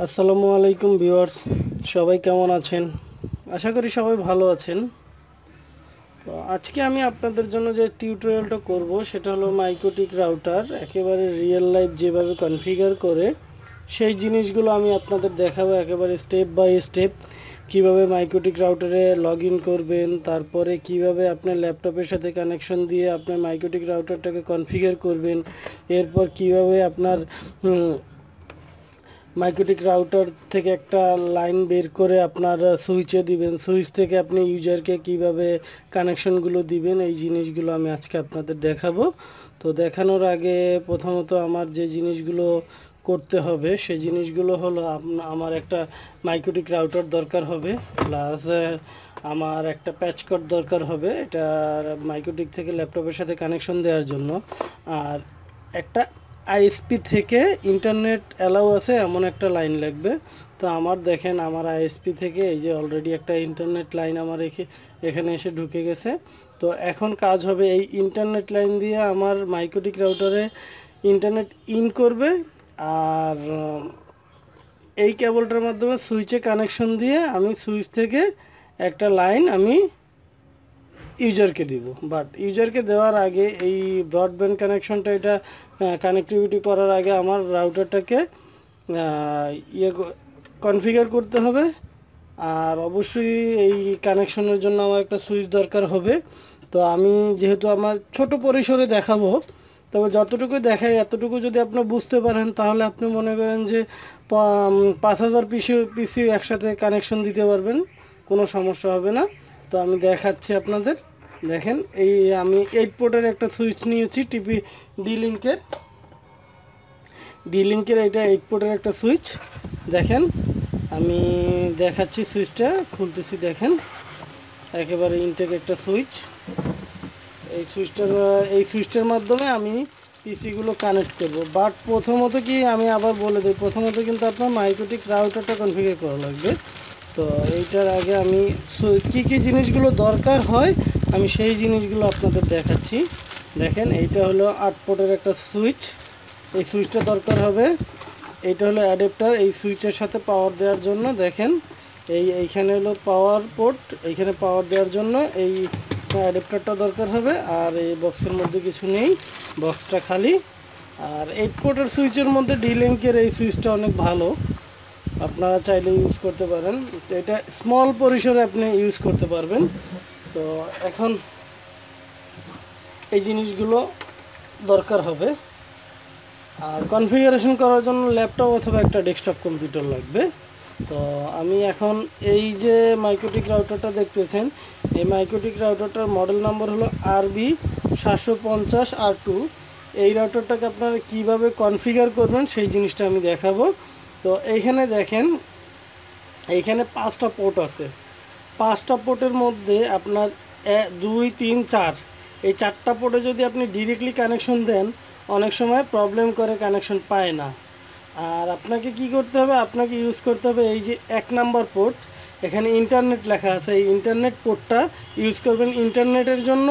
আসসালামু আলাইকুম ভিউয়ার্স, সবাই কেমন আছেন? আশা করি সবাই ভালো আছেন। তো আজকে আমি আপনাদের জন্য যে টিউটোরিয়ালটা করব সেটা হলো মাইক্রোটিক রাউটার একেবারে রিয়েল লাইফ যেভাবে কনফিগার করে সেই জিনিসগুলো আমি আপনাদের দেখাবো একেবারে স্টেপ বাই স্টেপ। কিভাবে মাইক্রোটিক রাউটারে লগ ইন করবেন, তারপরে কিভাবে আপনার ল্যাপটপের সাথে কানেকশন দিয়ে আপনার মাইক্রোটিক রাউটারটাকে কনফিগার করবেন, এরপর কিভাবে আপনার মাইক্রোটিক রাউটার থেকে একটা লাইন বের করে আপনার সুইচে দিবেন, সুইচ থেকে আপনি ইউজারকে কিভাবে কানেকশনগুলো দিবেন, এই জিনিসগুলো আমি আজকে আপনাদের দেখাবো। তো দেখানোর আগে প্রথমত আমার যে জিনিসগুলো করতে হবে সেই জিনিসগুলো হলো আমার একটা মাইক্রোটিক রাউটার দরকার হবে, প্লাস আমার একটা প্যাচ কর্ড দরকার হবে, এটা মাইক্রোটিক থেকে ল্যাপটপের সাথে কানেকশন দেওয়ার জন্য। আর একটা আইএসপি থেকে ইন্টারনেট অ্যালাউ আছে এমন একটা লাইন লাগবে। তো আমার দেখেন, আমার আইএসপি থেকে এই যে অলরেডি একটা ইন্টারনেট লাইন আমার এখানে এসে ঢুকে গেছে। তো এখন কাজ হবে এই ইন্টারনেট লাইন দিয়ে আমার মাইক্রোটিক রাউটারে ইন্টারনেট ইন করবে, আর এই কেবলটার মাধ্যমে সুইচে কানেকশন দিয়ে আমি সুইচ থেকে একটা লাইন আমি ইউজারকে দিব। বাট ইউজারকে দেওয়ার আগে এই ব্রডব্যান্ড কানেকশনটা, এটা কানেক্টিভিটি করার আগে আমার রাউটারটাকে কনফিগার করতে হবে। আর অবশ্যই এই কানেকশনের জন্য আমার একটা সুইচ দরকার হবে। তো আমি যেহেতু আমার ছোট পরিসরে দেখাবো, তবে যতটুকু দেখাই এতটুকু যদি আপনি বুঝতে পারেন তাহলে আপনি মনে করেন যে 5000 পিসি একসাথে কানেকশন দিতে পারবেন, কোনো সমস্যা হবে না। তো আমি দেখাচ্ছি আপনাদের। দেখেন, এই আমি 8 পোর্টের একটা সুইচ নিয়েছি, টিপি ডি লিঙ্কের এটা 8 পোর্টের একটা সুইচ। দেখেন, আমি দেখাচ্ছি, সুইচটা খুলতেছি। দেখেন, একেবারে ইনটেক একটা সুইচ। এই সুইচটার মাধ্যমে আমি পিসিগুলো কানেক্ট করব। বাট প্রথমত কি আমি আবার বলে দিই, প্রথমত কিন্তু আপনার মাইক্রোটিক রাউটারটা কনফিগার করা লাগবে। তো এইটার আগে আমি কী কী জিনিসগুলো দরকার হয় আমি সেই জিনিসগুলো আপনাদের দেখাচ্ছি। দেখেন, এইটা হলো 8 পোর্টের একটা সুইচ, এই সুইচটা দরকার হবে। এইটা হলো অ্যাডাপ্টার এই সুইচের সাথে পাওয়ার দেওয়ার জন্য। দেখেন, এইখানে হলো পাওয়ার পোর্ট, এইখানে পাওয়ার দেওয়ার জন্য এই অ্যাডাপ্টারটা দরকার হবে। আর এই বক্সের মধ্যে কিছু নেই, বক্সটা খালি। আর 8 পোর্টের সুইচের মধ্যে ডি লিঙ্কের এই সুইচটা অনেক ভালো, আপনারা চাইলে ইউজ করতে পারেন। তো এটা স্মল পরিসরে আপনি ইউজ করতে পারবেন। তো এখন এই জিনিসগুলো দরকার হবে। আর কনফিগারেশন করার জন্য ল্যাপটপ অথবা একটা ডেস্কটপ কম্পিউটার লাগবে। তো আমি এখন এই যে মাইক্রোটিক রাউটারটা দেখতেছেন, এই মাইক্রোটিক রাউটারটার মডেল নাম্বার হলো RB750R2। এই রাউটারটাকে আপনারা কিভাবে কনফিগার করবেন সেই জিনিসটা আমি দেখাবো। তো এইখানে দেখেন, এইখানে 5টা পোর্ট আছে। 5টা পোর্টের মধ্যে আপনার 2 3 4, এই 4টা পোর্টে যদি আপনি ডিরেক্টলি কানেকশন দেন অনেক সময় প্রবলেম করে, কানেকশন পায় না। আর আপনাকে কি করতে হবে, আপনাকে ইউজ করতে হবে এই যে 1 নাম্বার পোর্ট, এখানে ইন্টারনেট লেখা আছে, এই ইন্টারনেট পোর্টটা ইউজ করবেন ইন্টারনেটের জন্য।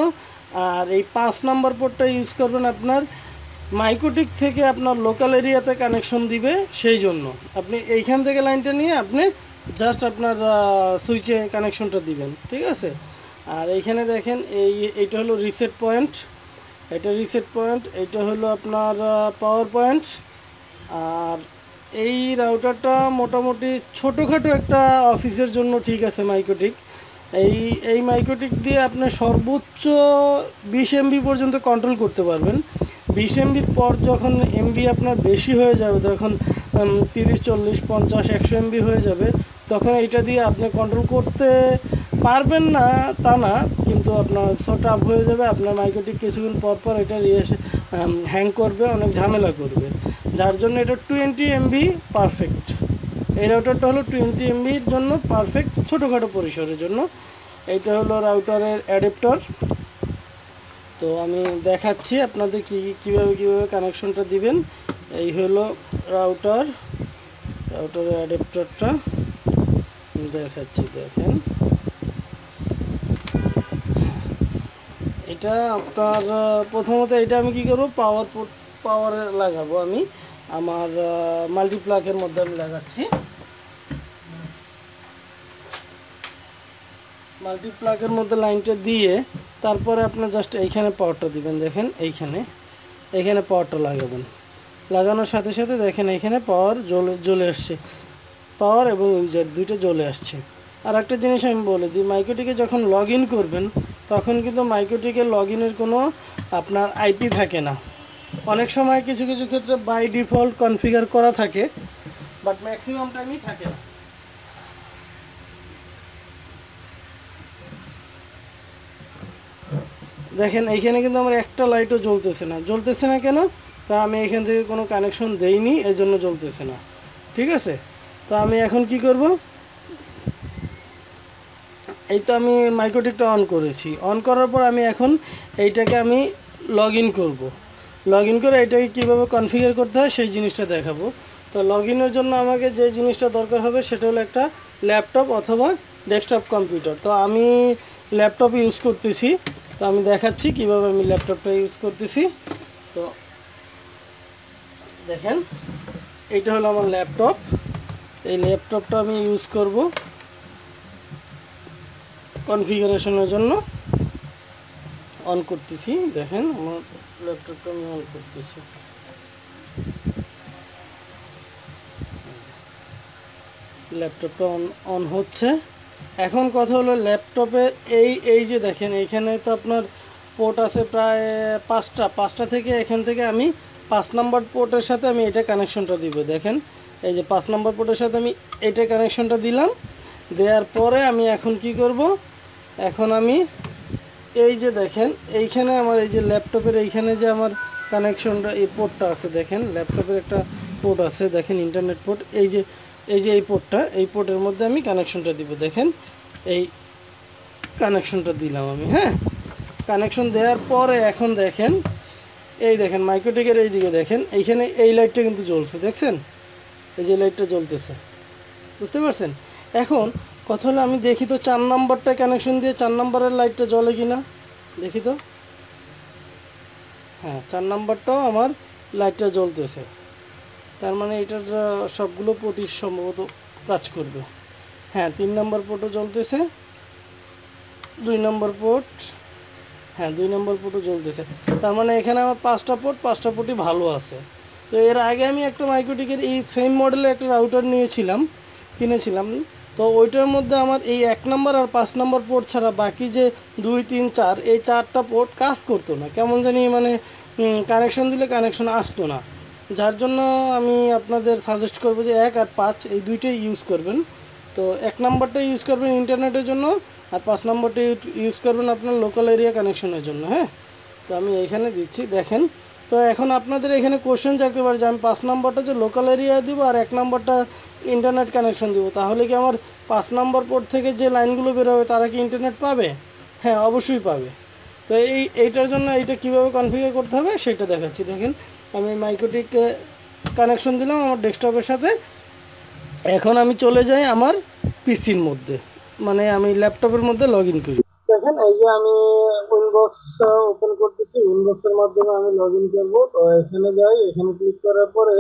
আর এই 5 নাম্বার পোর্টটা ইউজ করবেন আপনার মাইক্রোটিক থেকে আপনার লোকাল এরিয়াতে কানেকশন দিবে, সেই জন্য আপনি এইখান থেকে লাইনটা নিয়ে আপনি জাস্ট আপনার সুইচে কানেকশনটা দিবেন, ঠিক আছে। আর এইখানে দেখেন, এইটা হলো রিসেট পয়েন্ট, এটা রিসেট পয়েন্ট, এটা হলো আপনার পাওয়ার পয়েন্ট। আর এই রাউটারটা মোটামুটি ছোটোখাটো একটা অফিসের জন্য ঠিক আছে মাইক্রোটিক। এই মাইক্রোটিক দিয়ে আপনি সর্বোচ্চ 20 MB পর্যন্ত কন্ট্রোল করতে পারবেন। 20 MBর পর যখন এমবি আপনার বেশি হয়ে যাবে, তখন 30 40 50 100 MB হয়ে যাবে, তখন এইটা দিয়ে আপনি কন্ট্রোল করতে পারবেন না তা না, কিন্তু আপনার শর্ট আপ হয়ে যাবে। আপনার মাইক্রোটিক কিছুক্ষণ পর পর এটা হ্যাং করবে, অনেক ঝামেলা করবে, যার জন্য এটা 20 MB পারফেক্ট। এই রাউটারটা হলো 20 MBর জন্য পারফেক্ট, ছোটোখাটো পরিসরের জন্য। এইটা হলো রাউটারের অ্যাডাপ্টার। তো আমি দেখাচ্ছি আপনাদের কীভাবে কানেকশনটা দিবেন। এই হলো রাউটারের অ্যাডাপ্টারটা দেখাচ্ছি। দেখেন, এটা আপনার প্রথমত এটা আমি কি করব, পাওয়ারে লাগাবো। আমি আমার মাল্টিপ্লাগের মধ্যে আমি লাগাচ্ছি। মাল্টিপ্লাগের মধ্যে লাইনটা দিয়ে তারপরে আপনার জাস্ট এইখানে পাওয়ারটা দিবেন। দেখেন এইখানে পাওয়ারটা লাগাবেন। লাগানোর সাথে সাথে দেখেন এইখানে পাওয়ার জ্বলে আসছে, পাওয়ার এবং ইউজার দুইটা জ্বলে আসছে। আর একটা জিনিস আমি বলে দিই, মাইক্রোটিকে যখন লগ ইন করবেন তখন কিন্তু মাইক্রোটিকে লগ ইনের কোনো আপনার আইপি থাকে না। অনেক সময় কিছু কিছু ক্ষেত্রে বাই ডিফল্ট কনফিগার করা থাকে, বাট ম্যাক্সিমাম টাইমই থাকে না। দেখেন এইখানে কিন্তু আমার একটা লাইটও জ্বলতেছে না কেন? কারণ আমি এখান থেকে কোনো কানেকশন দেইনি, এই জন্য জ্বলতেছে না। ঠিক আছে, তো আমি এখন কি করব, এই তো আমি মাইক্রোটিকটা অন করেছি। অন করার পর আমি এখন এইটাকে আমি লগ ইন করবো। লগ ইন করে এটাকে কীভাবে কনফিগার করতে হয় সেই জিনিসটা দেখাবো। তো লগ ইনের জন্য আমাকে যে জিনিসটা দরকার হবে সেটা হলো একটা ল্যাপটপ অথবা ডেস্কটপ কম্পিউটার। তো আমি ল্যাপটপ ইউজ করতেছি, তো আমি দেখাচ্ছি কিভাবে আমি ল্যাপটপটা ইউজ করতেছি। তো দেখেন এইটা হলো আমার ল্যাপটপ। এই ল্যাপটপটা আমি ইউজ করব কনফিগারেশনের জন্য। অন করতেছি, দেখেন আমার ল্যাপটপটা আমি অন করতেছি। ল্যাপটপটা অন হচ্ছে। এখন কথা হলো ল্যাপটপে এই যে দেখেন এইখানে তো আপনার পোর্ট আছে প্রায় পাঁচটা থেকে এখান থেকে আমি 5 নম্বর পোর্টের সাথে আমি এটা কানেকশনটা দিব। দেখেন এই যে 5 নম্বর পোর্টের সাথে আমি এটা কানেকশনটা দিলাম। দেওয়ার পরে আমি এখন কি করব, এখন আমি এই যে দেখেন এইখানে আমার এই যে ল্যাপটপের এইখানে যে আমার কানেকশনটা এই পোর্টটা আছে, দেখেন ল্যাপটপের একটা পোর্ট আছে, দেখেন ইন্টারনেট পোর্ট। এই পোর্টটা, এই পোর্টের মধ্যে আমি কানেকশনটা দিব। দেখেন এই কানেকশনটা দিলাম আমি। হ্যাঁ, কানেকশন দেওয়ার পরে এখন দেখেন এই দেখেন মাইক্রোটেকের এই দিকে দেখেন এইখানে এই লাইটটা কিন্তু জ্বলছে, দেখছেন এই যে লাইটটা জ্বলতেছে, বুঝতে পারছেন? এখন কথা হলো আমি দেখি তো 4 নম্বরটা কানেকশন দিয়ে 4 নম্বরের লাইটটা জ্বলে কি না দেখি তো। হ্যাঁ, 4 নম্বরটাও আমার লাইটটা জ্বলতেছে, তার মানে এটার সবগুলো পোর্টই সম্ভবত কাজ করবে। হ্যাঁ, 3 নম্বর পোর্টও জ্বলতেছে, 2 নম্বর পোর্ট, হ্যাঁ 2 নম্বর পোর্টও জ্বলতেছে। তার মানে এখানে আমার 5টা পোর্টই ভালো আছে। তো এর আগে আমি একটা মাইক্রোটিকের এই সেম মডেলের একটা রাউটার কিনেছিলাম। তো ওইটার মধ্যে আমার এই 1 নম্বর আর 5 নম্বর পোর্ট ছাড়া বাকি যে 2, 3, 4 এই 4টা পোর্ট কাজ করতো না, কেমন জানি মানে কানেকশন দিলে কানেকশন আসতো না। যার জন্য আমি আপনাদের সাজেস্ট করবো যে 1 আর 5 এই দুইটাই ইউজ করবেন। তো 1 নম্বরটা ইউজ করবেন ইন্টারনেটের জন্য, আর 5 নম্বরটা ইউজ করবেন আপনার লোকাল এরিয়া কানেকশনের জন্য। হ্যাঁ, তো আমি এইখানে দিচ্ছি দেখেন। তো এখন আপনাদের এখানে কোশ্চেন থাকতে পারে যে আমি 5 নম্বরটা যে লোকাল এরিয়া দিব আর 1 নম্বরটা ইন্টারনেট কানেকশন দিব, তাহলে কি আমার 5 নম্বর পোর্ট থেকে যে লাইনগুলো বেরোবে তারা কি ইন্টারনেট পাবে? হ্যাঁ, অবশ্যই পাবে। তো এইটার জন্য এইটা কীভাবে কনফিগার করতে হবে সেটা দেখাচ্ছি। দেখেন আমি মাইক্রোটিক কানেকশন দিলাম আমার ডেস্কটপের সাথে। এখন আমি চলে যাই আমার পিসির মধ্যে, মানে আমি ল্যাপটপের মধ্যে লগ ইন করি। দেখেন এই যে আমি উইনবক্স ওপেন করতেছি, উইনবক্সের মাধ্যমে আমি লগ ইন করবো। তো এখানে যাই, এখানে ক্লিক করার পরে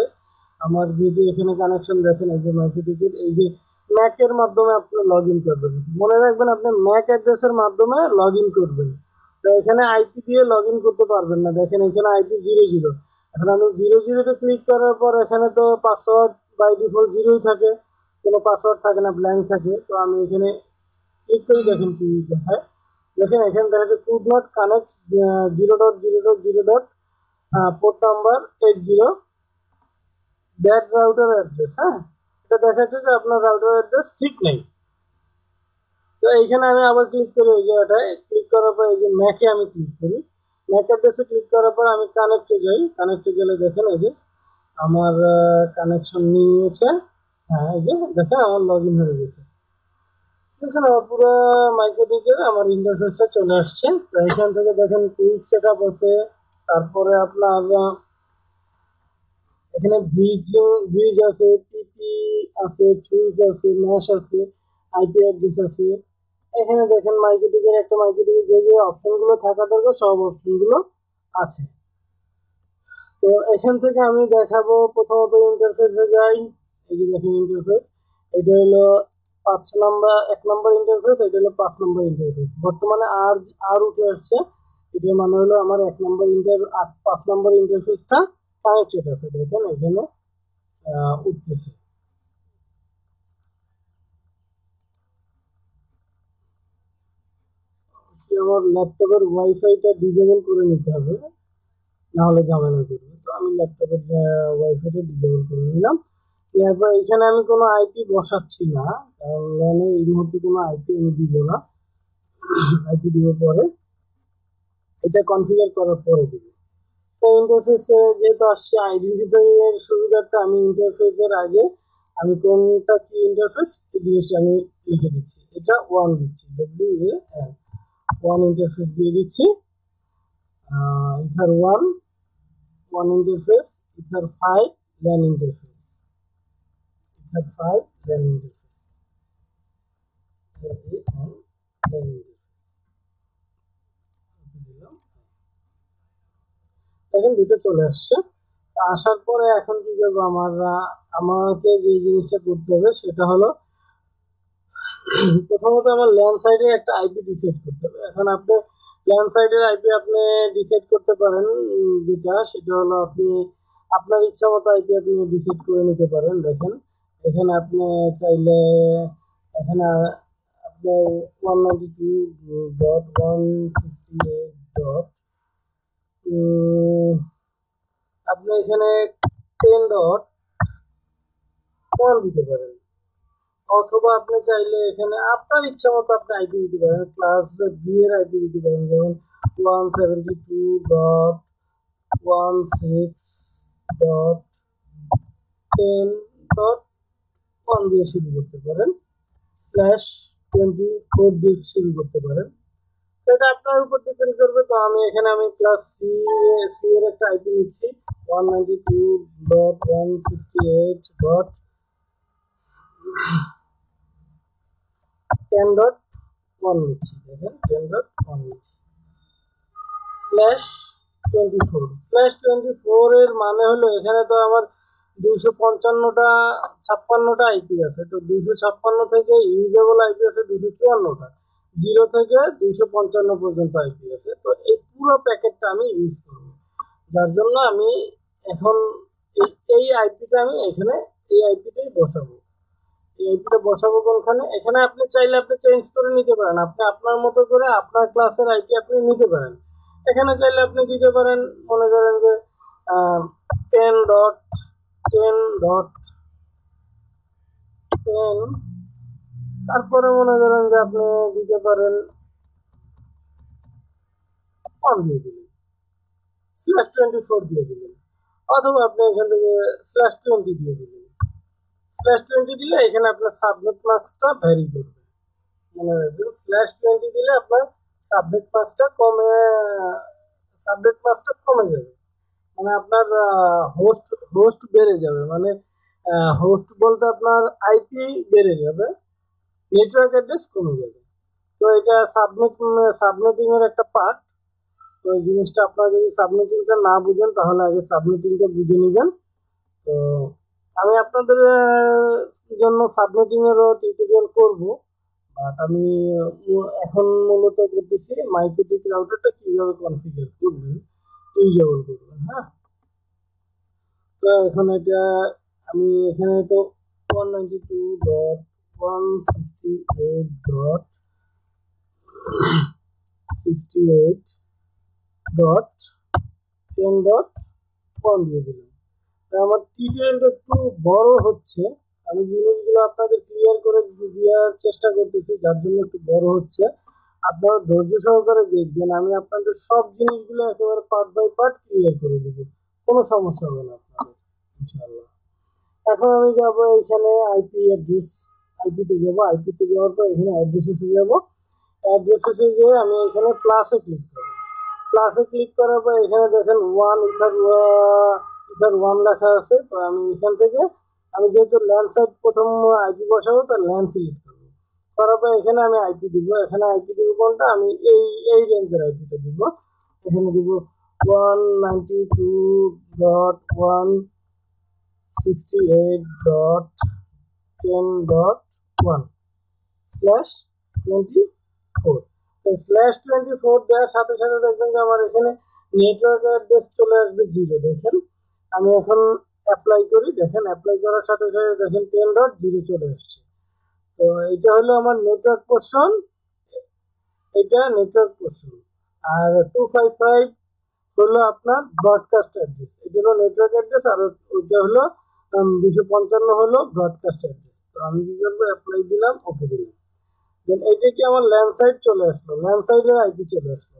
আমার যেহেতু এখানে কানেকশন দেখেন এই যে মাইক্রোটিকের এই যে ম্যাকের মাধ্যমে আপনি লগ ইন করবেন। মনে রাখবেন আপনি ম্যাক অ্যাড্রেসের মাধ্যমে লগ ইন করবেন। তো এখানে আইপি দিয়ে লগ ইন করতে পারবেন না, দেখেন এখানে আইপি 00। এখন আমি 00-তে ক্লিক করার পর এখানে তো পাসওয়ার্ড বাই ডিফল্ট 0ই থাকে, কোনো পাসওয়ার্ড থাকে না, ব্ল্যাঙ্ক থাকে। তো আমি এখানে ক্লিক করে দেখেন কি দেখায়। দেখেন এখানে দেখা যাচ্ছে could not connect 0.0.0. Port number 80 that router address. হ্যাঁ, এটা দেখাচ্ছে যে আপনার রাউটার অ্যাড্রেস ঠিক নেই। তো এইখানে আমি আবার ক্লিক করি, এই জায়গাটায় ক্লিক করার পর এই যে ম্যাকে আমি ক্লিক করি। ম্যাক অ্যাড্রেসে ক্লিক করার পর আমি কানেক্টে যাই। কানেক্টে গেলে দেখেন এই যে আমার কানেকশন নিয়েছে। হ্যাঁ, এই যে দেখেন আমার লগ ইন হয়ে গেছে। দেখেন আমার পুরো মাইক্রোটিকের আমার ইন্টারফেসটা চলে আসছে। তো এখান থেকে দেখেন কুইক সেট আপ আছে, তারপরে আপনার এখানে ব্রিজ আছে, পিপি আছে, সুইচ আছে, ম্যাশ আছে, আইপি অ্যাড্রেস আছে। এখানে দেখেন মাইক্রোটিকের যে যে অপশনগুলো থাকা দরকার সব অপশনগুলো আছে। তো এখান থেকে আমি দেখাবো, প্রথমত ইন্টারফেসে যাই। এই যে দেখেন ইন্টারফেস, এটা হলো 1 নাম্বার ইন্টারফেস, এটা হলো 5 নাম্বার ইন্টারফেস। বর্তমানে আর উঠে আসছে, এটার মানে হলো আমার 5 নাম্বার ইন্টারফেসটা কানেক্টেড আছে। দেখেন এখানে উঠতেছে। আমার ল্যাপটপের ওয়াইফাইটা ডিসেবল করে নিতে হবে, না হলে ঝামেলা করবে। তো আমি ল্যাপটপের ওয়াইফাইটা ডিসেবল করে নিলাম। এরপর এখানে আমি কোনো আইপি বসাচ্ছি না, কারণ ল্যানে এই মুহূর্তে কোনো আইপি আমি দিব না। আইপি দিব পরে, এটা কনফিগার করার পরে দিব। তো ইন্টারফেসে যেহেতু আসছে আইডেন্টিফাই এর সুবিধাটা, আমি ইন্টারফেসের আগে আমি কোনটা কি ইন্টারফেস এই জিনিসটা আমি লিখে দিচ্ছি। এটা 1 দিচ্ছি, WAN 1 ইন্টারফেস দিয়ে দিচ্ছি। Ether 1 interface, ether 5 LAN interface, ether 5 LAN interface, LAN interface দিলাম। এখন দুটো চলে আসছে। আসার পরে এখন কি করবো, আমাকে যে জিনিসটা করতে হবে সেটা হলো প্রথমত আমার ল্যান্ড সাইডের একটা আইপি ডিসাইড করতে হবে। এখন আপনি ল্যান্ড সাইডের আইপি আপনি ডিসাইড করতে পারেন, সেটা হলো আপনি আপনার ইচ্ছা মতো আইপি আপনি ডিসাইড করে নিতে পারেন। দেখেন এখানে আপনি চাইলে এখানে আপনি 192.168. আপনি এখানে 10.1 দিতে পারেন, অথবা আপনি চাইলে এখানে আপনার ইচ্ছা মতো আপনি আইপি দিতে পারেন। ক্লাস বি এর আইপি দিতে পারেন, যেমন 172.16.10.1 দিয়ে শুরু করতে পারেন, /24 দিয়ে শুরু করতে পারেন। এটা আপনার উপর ডিপেন্ড করবে। তো আমি ক্লাস সি এর একটা আইপি নিচ্ছি, 192.168.10.1 নিচ্ছি। দেখেন 10.1 নিচ্ছি। /24 এর মানে হলো এখানে তো আমার 256টা আইপি আছে। তো 256 থেকে ইউজেবল আইপি আছে 254টা, 0 থেকে 255 পর্যন্ত আইপি আছে। তো এই পুরো প্যাকেটটা আমি ইউজ করব, যার জন্য আমি এখন এই আইপিটা আমি এখানে এই আইপিটাই বসাবো। এই আইপিটা বসাবো কোনখানে, এখানে আপনি চাইলে আপনি চেঞ্জ করে নিতে পারেন, আপনি আপনার মতো করে আপনার ক্লাসের আইপি আপনি নিতে পারেন। এখানে চাইলে আপনি দিতে পারেন, মনে করেন যে 10.10.10, তারপরে মনে করেন যে আপনি দিতে পারেন 1 দিয়ে দিলেন, /24 দিয়ে দিলেন, অথবা আপনি এখান থেকে /20 দিয়ে দিলেন। /20 দিলে এখানে আপনার সাবনেট মাস্কটা ভ্যারি করবে। মনে রাখবেন, /20 দিলে আপনার সাবনেট মাস্কটা কমে যাবে, মানে আপনার হোস্ট বেড়ে যাবে। মানে হোস্ট বলতে আপনার আইপি বেড়ে যাবে, নেটওয়ার্ক অ্যাড্রেস কমে যাবে। তো এটা সাবনেটিং এর একটা পার্ট। তো এই জিনিসটা আপনারা যদি সাবনেটিংটা না বুঝেন তাহলে আগে সাবনেটিংটা বুঝে নেবেন। তো আমি আপনাদের জন্য সাবনেটিং এরও টিউটোরিয়াল করব, বাট আমি এখন মূলত করতেছি মাইক্রোটিক রাউটারটা কিভাবে কনফিগার করবেন, ইউজেবল করবেন। হ্যাঁ, তো এখন এটা আমি এখানে তো 192.168.10.1 দিয়ে দিলাম। আমার টিউটোরিয়ালটা একটু বড় হচ্ছে, আমি জিনিসগুলো আপনাদের ক্লিয়ার করে দেওয়ার চেষ্টা করতেছি, যার জন্য একটু বড় হচ্ছে। আপনারা ধৈর্য সহকারে দেখবেন, আমি আপনাদের সব জিনিসগুলো একেবারে পার্ট বাই পার্ট ক্লিয়ার করে দেব, কোনো সমস্যা হবে না আপনাদের ইনশাআল্লাহ। এখন আমি যাব এখানে আইপিতে যাব। আইপিতে যাওয়ার পর এখানে অ্যাড্রেসে যাব। অ্যাড্রেসে যেয়ে আমি এখানে প্লাসে ক্লিক করব। প্লাসে ক্লিক করার পর এখানে দেখেন ইথার 1 লেখা আছে। তো আমি এখান থেকে আমি যেহেতু ল্যান্ড সাইড প্রথম আইপি বসাবো, তো ল্যান্ড সিলেক্ট করবো। করার পর এখানে আমি আইপি দিব। এখানে আইপি দিব কোনটা, আমি এই রেঞ্জের আইপিটা দিব। এখানে দিব 192.168.10.1। /24। এই /24 দেওয়ার সাথে সাথে দেখবেন যে আমার এখানে নেটওয়ার্ক অ্যাড্রেস চলে আসবে 0। দেখেন আমি এখন অ্যাপ্লাই করি, দেখেন অ্যাপ্লাই করার সাথে সাথে দেখেন 10.0 চলে আসছে। তো এটা হলো আমার নেটওয়ার্ক পোর্শন, এটা নেটওয়ার্ক পোর্শন। আর 255 হলো আপনার ব্রডকাস্ট অ্যাড্রেস, এটা হলো নেটওয়ার্ক অ্যাড্রেস, আর ওইটা হলো 255 হলো ব্রডকাস্ট অ্যাড্রেস। তো আমি কি করবো, অ্যাপ্লাই দিলাম, ওকে দিলাম। দেন এটা কি আমার ল্যান্ড সাইড চলে আসলো, ল্যান্ড সাইডের আইপি চলে আসলো।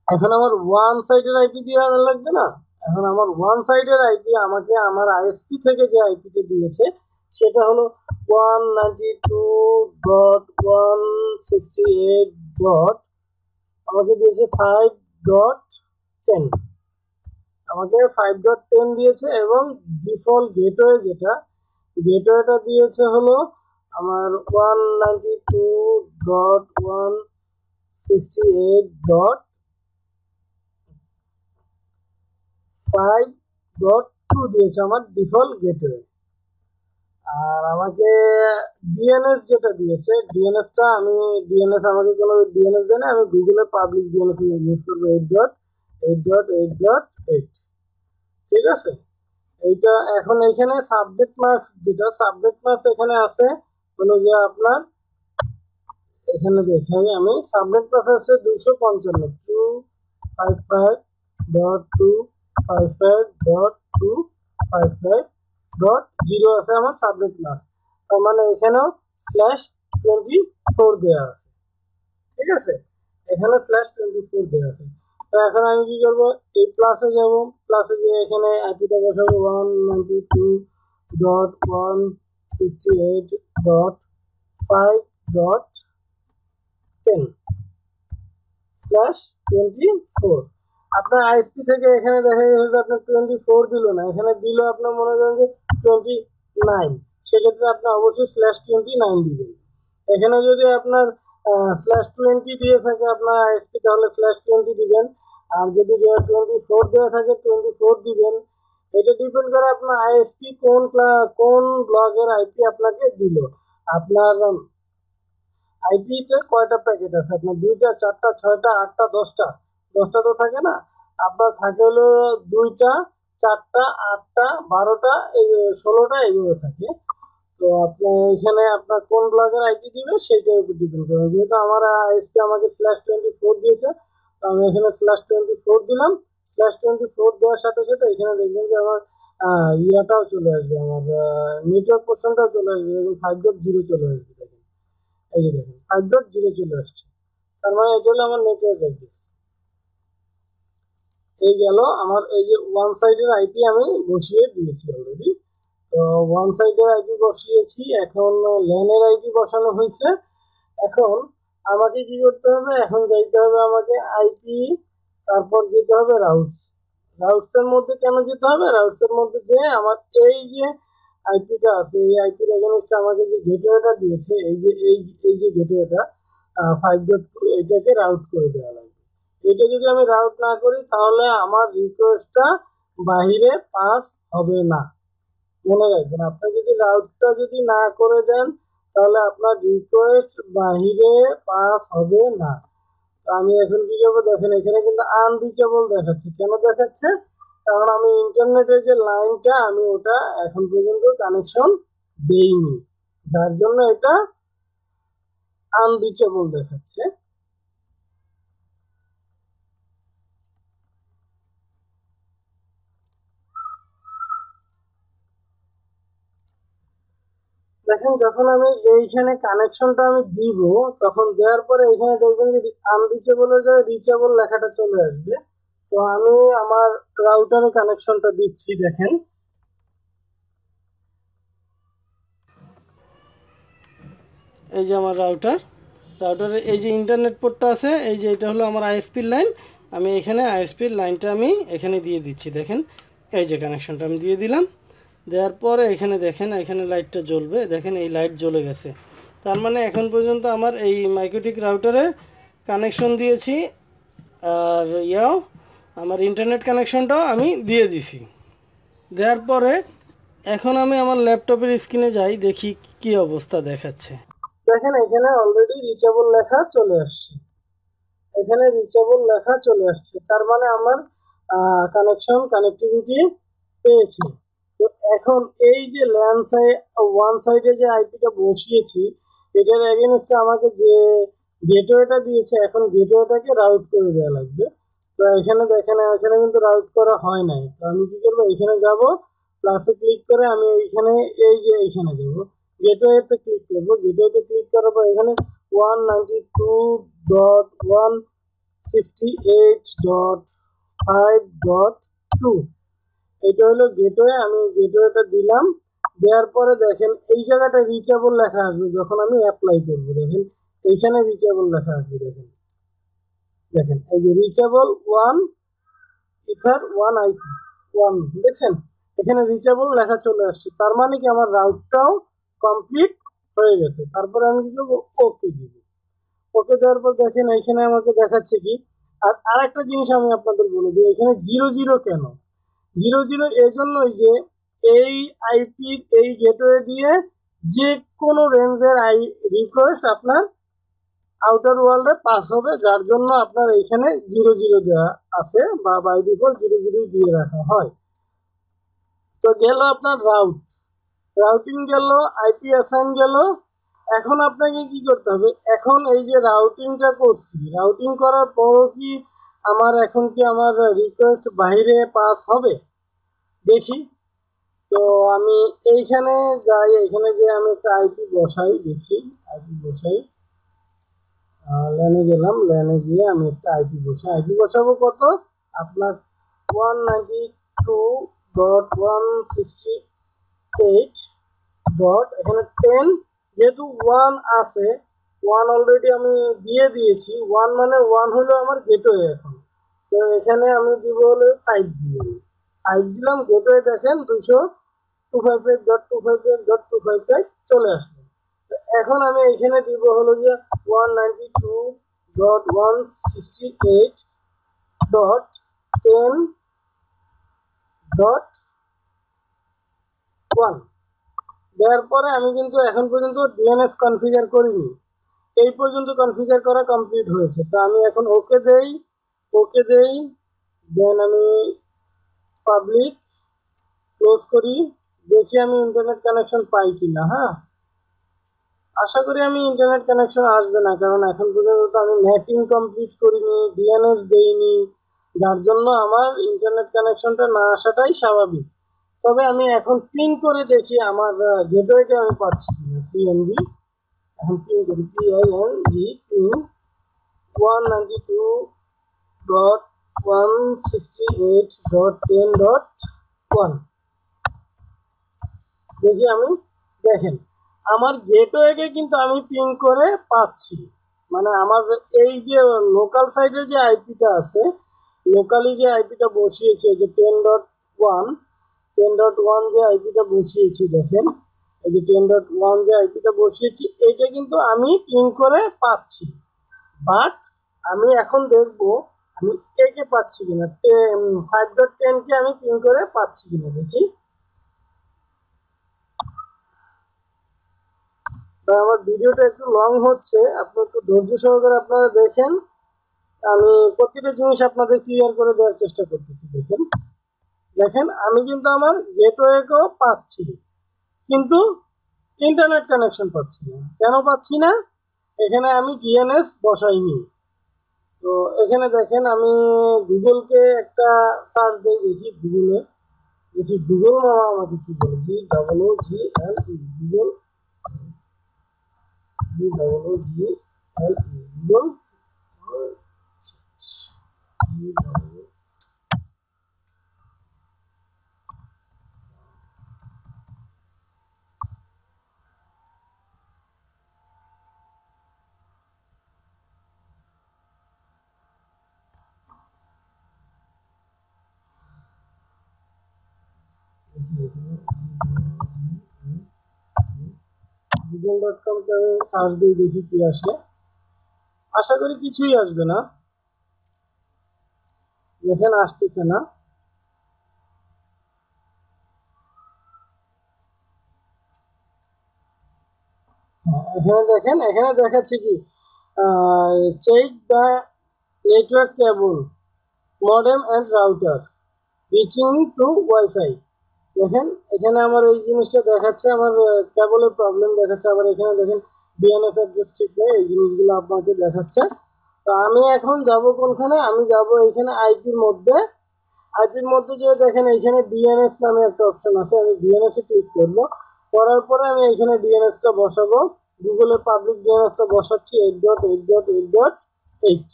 এখন আমার ওয়ান সাইডের আইপি দিয়ে লাগবে না, এখন আমার ওয়ান সাইডের আইপি আমাকে আমার আইএসপি থেকে যে আইপিটা দিয়েছে সেটা হলো 192.168. আমাকে দিয়েছে 5.10, আমাকে 5.10 দিয়েছে, এবং ডিফল্ট গেটওয়ে যেটা গেটওয়েটা দিয়েছে হলো আমার 192.168.5.2 দিয়েছে আমার ডিফল্ট গেটওয়ে। আর আমাকে ডিএনএস যেটা দিয়েছে, ডিএনএসটা আমি ডিএনএস আমাকে কোনো ডিএনএস দেয় না, আমি গুগলের পাবলিক ডিএনএস ইউজ করবো 8.8.8.8। ঠিক আছে, এইটা এখন এখানে সাবজেক্ট মার্কস, যেটা সাবজেক্ট মার্কস এখানে আছে হলো যে আপনার এখানে দেখাই আমি, সাবজেক্ট মার্কস আছে 255, 255.255.255.0 আছে আমার সাবজেক্ট মার্কস। তার মানে এখানেও /24 দেওয়া আছে। ঠিক আছে, এখানে /24 দেওয়া আছে। তো এখন আমি কি করবো, এই প্লাসে যাব, প্লাসে যে এখানে আইপিটা বসাবো 192.168.5.10/24। আপনার আইএসপি থেকে এখানে দেখা গেছে যে আপনার 24 দিল না, এখানে দিল আপনার মনে করেন যে 29, সেক্ষেত্রে আপনি অবশ্যই /29 দিবেন। এখানে যদি আপনার /20 দিয়ে থাকে আপনার আইএসপি, তাহলে /20 দিবেন। আর যদি 24 দেওয়া থাকে 24 দিবেন। এটা ডিপেন্ড করে আপনার আইএসপি কোন ব্লগের আইপি আপনাকে দিল। আপনার আইপিতে কয়টা প্যাকেট আছে, আপনার 2টা 4টা 6টা 8টা 10টা তো থাকে না, আপনার থাকে হলো 2টা 4টা 8টা 12টা 16টা এইভাবে থাকে। তো আপনি এখানে আপনার কোন ব্লগের আইপি দিবে সেইটার উপর ডিপেন্ড করে। যেহেতু আমার আইএসপি আমাকে /24 দিয়েছে, তো আমি এখানে /24 দিলাম। /24 দেওয়ার সাথে সাথে এখানে দেখবেন যে আমার ইয়াটাও চলে আসবে, আমার নেটওয়ার্ক পোর্শনটাও চলে আসবে, দেখুন 5.0 চলে আসবে। দেখেন এই যে দেখেন 5.0 চলে আসছে, তার মানে এটা হলো আমার নেটওয়ার্ক অ্যাড্রেস। এই গেল আমার এই যে ওয়ান সাইডের আইপি আমি বসিয়ে দিয়েছি অলরেডি। তো ওয়ান সাইডের আইপি বসিয়েছি, এখন ল্যানের আইপি বসানো হয়েছে। এখন আমাকে কি করতে হবে, এখন যাইতে হবে আমাকে আইপি, তারপর যেতে হবে রাউটসের মধ্যে। কেন যেতে হবে, রাউটসের মধ্যে যে আমার এই যে আইপিটা আছে, এই আইপির এগেনস্টে আমাকে যে গেটওয়েটা দিয়েছে, এই যে গেটওয়েটা 5.2, এটাকে রাউট করে দেওয়া লাগবে। এটা যদি আমি রাউট না করি তাহলে আমার রিকোয়েস্টটা বাহিরে পাস হবে না। মনে রাখবেন, আপনি যদি রাউটটা যদি না করে দেন তাহলে আপনার রিকোয়েস্ট বাহিরে পাস হবে না। তো আমি এখন কি করবো, দেখেন এখানে কিন্তু আনরিচেবল দেখাচ্ছে। কেন দেখাচ্ছে, কারণ আমি ইন্টারনেটের যে লাইনটা আমি ওটা এখন পর্যন্ত কানেকশন দেইনি, যার জন্য এটা আনরিচেবল দেখাচ্ছে। দেখেন যখন আমি এইখানে কানেকশনটা আমি দিব, তখন দেওয়ার পরে এখানে দেখবেন যে আনরিচেবলের জায়গায় রিচেবল লেখাটা চলে আসবে। তো আমি আমার রাউটারে কানেকশনটা দিচ্ছি, দেখেন এই যে আমার রাউটারে এই যে ইন্টারনেট পোর্টটা আছে, এই যে এটা হলো আমার আইএসপির লাইন। আমি এখানে আইএসপির লাইনটা আমি এখানে দিয়ে দিচ্ছি। দেখেন এই যে কানেকশনটা আমি দিয়ে দিলাম। দেওয়ার পরে এখানে দেখেন, এখানে লাইটটা জ্বলবে, দেখেন এই লাইট জ্বলে গেছে। তার মানে এখন পর্যন্ত আমার এই মাইক্রোটিক রাউটারে কানেকশন দিয়েছি, আর আমার ইন্টারনেট কানেকশনটাও আমি দিয়ে দিছি। দেওয়ার পরে এখন আমি আমার ল্যাপটপের স্ক্রিনে যাই, দেখি কি অবস্থা দেখাচ্ছে। দেখেন এখানে অলরেডি রিচেবল লেখা চলে আসছে, এখানে রিচেবল লেখা চলে আসছে, তার মানে আমার কানেক্টিভিটি পেয়েছি। তো এখন এই যে ল্যান সাইড ওয়ান সাইডে যে আইপিটা বসিয়েছি, এটার এগেনস্টে আমাকে যে গেটওয়েটা দিয়েছে, এখন গেটওয়েটাকে রাউট করে দেওয়া লাগবে। তো এখানে দেখেন এখানে কিন্তু রাউট করা হয় নাই। তো আমি কি করবো, এখানে যাব, প্লাসে ক্লিক করে আমি এইখানে এই যে এইখানে যাব, গেটওয়েতে ক্লিক করবো। গেটওয়েতে ক্লিক করার পর এখানে 192.168.5.2 এটা হলো গেটওয়ে। আমি গেটওয়েটা দিলাম, দেওয়ার পরে দেখেন এই জায়গাটা রিচেবল লেখা আসবে যখন আমি অ্যাপ্লাই করব। দেখেন এইখানে রিচেবল লেখা আসবে, দেখেন দেখেন এই যে রিচেবল 1 ইথার 1 আইপি 1, দেখছেন এখানে রিচেবল লেখা চলে আসছে, তার মানে কি আমার রাউটটাও কমপ্লিট হয়ে গেছে। তারপরে আমি কি করবো, ওকে দিব। ওকে দেওয়ার পর দেখেন এইখানে আমাকে দেখাচ্ছে কি, আর আরেকটা জিনিস আমি আপনাদের বলে দিই, এখানে 0 0 কেন 0 0, এই জন্যই যে এই আইপির এই গেটওয়ে দিয়ে যে কোনো রেঞ্জের রিকোয়েস্ট আপনার আউটার ওয়ার্ল্ডে পাস হবে, যার জন্য আপনার এইখানে 0 0 দেওয়া আছে, বা বাই ডিফল্ট 0 0 দিয়ে রাখা হয়। তো গেল আপনার রাউটিং গেল, আইপি অ্যাসাইন গেল। এখন আপনাকে কি করতে হবে, এখন এই যে রাউটিংটা করছি, রাউটিং করার পরও কি আমার এখন কি আমার রিকোয়েস্ট বাইরে পাস হবে দেখি। তো আমি এইখানে যাই, এখানে যে আমি একটা আইপি বসাই, দেখি আইপি বসাই, ল্যানে গেলাম, ল্যানে গিয়ে আমি একটা আইপি বসাই। আইপি বসাবো কত, আপনার 192.168 ডট, এখানে 10, যেহেতু 1 আছে, 1 অলরেডি আমি দিয়ে দিয়েছি, 1 মানে 1 হলো আমার গেটওয়ে এখন। তো এখানে আমি দিব হলো 5 দিয়ে, 5 দিলাম, গেটওয়ে দেখেন 255.255.255 চলে আসলো। এখন আমি এখানে দিব হলো যে 192.168.10.1 দেওয়ার পরে আমি কিন্তু এখন পর্যন্ত ডিএনএস কনফিগার করিনি, এই পর্যন্ত কনফিগার করা কমপ্লিট হয়েছে। তো আমি এখন ওকে দেই, দেন আমি পাবলিক ক্লোজ করি, দেখি আমি ইন্টারনেট কানেকশন পাই কিনা। হ্যাঁ, আশা করি আমি ইন্টারনেট কানেকশন আসবে না, কারণ এখন পর্যন্ত তো আমি নেটিং কমপ্লিট করিনি, ডিএনএস দেইনি, যার জন্য আমার ইন্টারনেট কানেকশনটা না আসাটাই স্বাভাবিক। তবে আমি এখন পিং করে দেখি আমার গেটওয়েকে আমি পাচ্ছি কিনা, সিএমডি এখন পিং করি, PING পিং 192.168.10.1 দেখি আমি, দেখেন আমার গেটওয়েকে কিন্তু আমি পিং করে পাচ্ছি। মানে আমার এই যে লোকাল সাইডের যে আইপিটা আছে, লোকালি যে আইপিটা বসিয়েছে, যে 10.1 যে আইপিটা বসিয়েছি, দেখেন এই যে 10.1 যে আইপিটা বসিয়েছি, এইটা কিন্তু আমি পিং করে পাচ্ছি। বাট আমি এখন দেখব আমি একে পাচ্ছি কিনা, 5.10 কে আমি পিং করে পাচ্ছি কিনা, দেখি। আমার ভিডিওটা একটু লং হচ্ছে, আপনি একটু ধৈর্য সহকারে আপনারা দেখেন, আমি প্রতিটা জিনিস আপনাদের ক্লিয়ার করে দেওয়ার চেষ্টা করতেছি। দেখেন আমি কিন্তু আমার গেটওয়েকেও পাচ্ছি, কিন্তু ইন্টারনেট কানেকশন পাচ্ছি না। কেন পাচ্ছি না, এখানে আমি ডিএনএস বসাইনি। তো এখানে দেখেন আমি গুগলকে একটা সার্চ দিই, দেখি গুগলে, দেখি গুগল মামা আমাকে কি বলে, GOOGLE, গুগল, গুগল, google.com-কে আমি সার্চ দিয়ে দেখি কি আসে। আশা করি কিছুই আসবে না, দেখেন আসতেছে না। হ্যাঁ, এখানে দেখেন, এখানে দেখাচ্ছে কি check the network cable modem and router reaching to wifi. দেখেন এখানে আমার এই জিনিসটা দেখাচ্ছে, আমার কেবলের প্রবলেম দেখাচ্ছে। আবার এখানে দেখেন ডিএনএস অ্যাড্রেস ঠিক নেই, এই জিনিসগুলো আপনাকে দেখাচ্ছে। তো আমি এখন যাব কোনখানে, আমি যাব এইখানে আইপির মধ্যে। আইপির মধ্যে যে দেখেন এইখানে ডিএনএস নামে একটা অপশন আছে, আমি ডিএনএস এ ক্লিক করব। করার পরে আমি এইখানে ডিএনএসটা বসাবো, গুগলের পাবলিক ডিএনএসটা বসাচ্ছি 8.8.8.8।